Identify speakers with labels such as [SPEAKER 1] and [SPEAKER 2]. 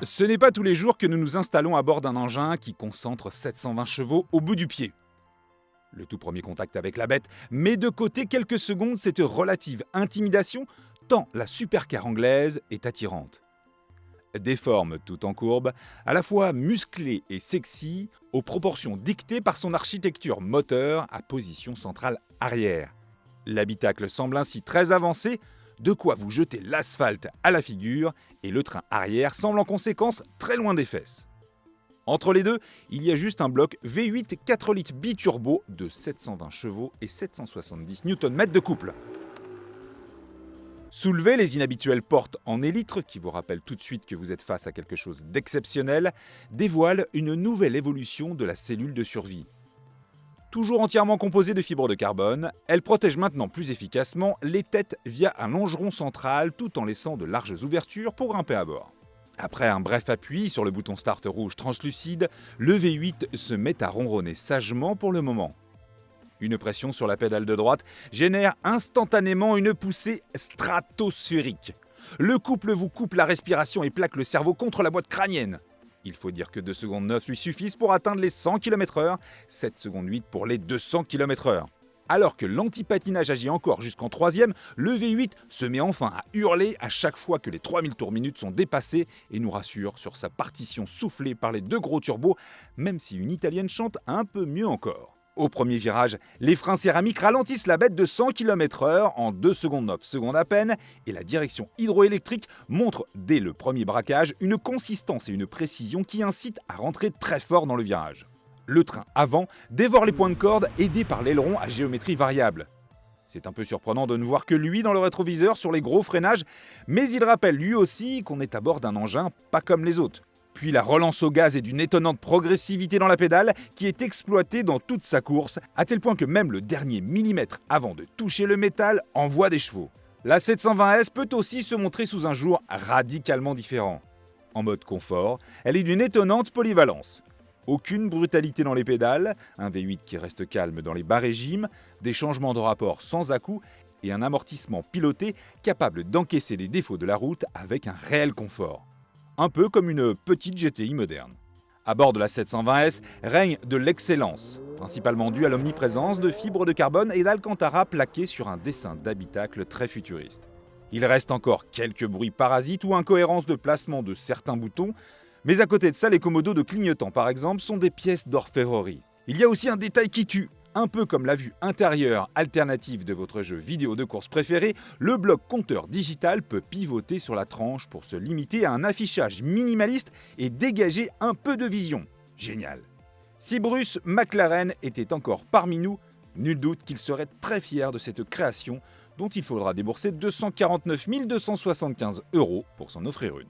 [SPEAKER 1] Ce n'est pas tous les jours que nous nous installons à bord d'un engin qui concentre 720 chevaux au bout du pied. Le tout premier contact avec la bête met de côté quelques secondes cette relative intimidation, tant la supercar anglaise est attirante. Des formes tout en courbe, à la fois musclées et sexy, aux proportions dictées par son architecture moteur à position centrale arrière. L'habitacle semble ainsi très avancé, de quoi vous jeter l'asphalte à la figure, et le train arrière semble en conséquence très loin des fesses. Entre les deux, il y a juste un bloc V8 4 litres biturbo de 720 chevaux et 770 Nm de couple. Soulevez les inhabituelles portes en élytre, qui vous rappellent tout de suite que vous êtes face à quelque chose d'exceptionnel, dévoilent une nouvelle évolution de la cellule de survie. Toujours entièrement composée de fibres de carbone, elle protège maintenant plus efficacement les têtes via un longeron central tout en laissant de larges ouvertures pour grimper à bord. Après un bref appui sur le bouton Start rouge translucide, le V8 se met à ronronner sagement pour le moment. Une pression sur la pédale de droite génère instantanément une poussée stratosphérique. Le couple vous coupe la respiration et plaque le cerveau contre la boîte crânienne. Il faut dire que 2 secondes 9 lui suffisent pour atteindre les 100 km/h, 7 secondes 8 pour les 200 km/h. Alors que l'antipatinage agit encore jusqu'en 3e, le V8 se met enfin à hurler à chaque fois que les 3000 tours minutes sont dépassés et nous rassure sur sa partition soufflée par les 2 gros turbos, même si une italienne chante un peu mieux encore. Au premier virage, les freins céramiques ralentissent la bête de 100 km/h en 2 secondes 9 secondes à peine et la direction hydroélectrique montre dès le premier braquage une consistance et une précision qui incitent à rentrer très fort dans le virage. Le train avant dévore les points de corde aidés par l'aileron à géométrie variable. C'est un peu surprenant de ne voir que lui dans le rétroviseur sur les gros freinages, mais il rappelle lui aussi qu'on est à bord d'un engin pas comme les autres. Puis la relance au gaz est d'une étonnante progressivité dans la pédale qui est exploitée dans toute sa course, à tel point que même le dernier millimètre avant de toucher le métal envoie des chevaux. La 720S peut aussi se montrer sous un jour radicalement différent. En mode confort, elle est d'une étonnante polyvalence. Aucune brutalité dans les pédales, un V8 qui reste calme dans les bas régimes, des changements de rapport sans à-coups et un amortissement piloté capable d'encaisser les défauts de la route avec un réel confort. Un peu comme une petite GTI moderne. À bord de la 720S règne de l'excellence, principalement due à l'omniprésence de fibres de carbone et d'alcantara plaquées sur un dessin d'habitacle très futuriste. Il reste encore quelques bruits parasites ou incohérences de placement de certains boutons, mais à côté de ça, les commodos de clignotant par exemple sont des pièces d'orfèvrerie. Il y a aussi un détail qui tue. Un peu comme la vue intérieure alternative de votre jeu vidéo de course préféré, le bloc compteur digital peut pivoter sur la tranche pour se limiter à un affichage minimaliste et dégager un peu de vision. Génial. Si Bruce McLaren était encore parmi nous, nul doute qu'il serait très fier de cette création dont il faudra débourser 249 275 € pour s'en offrir une.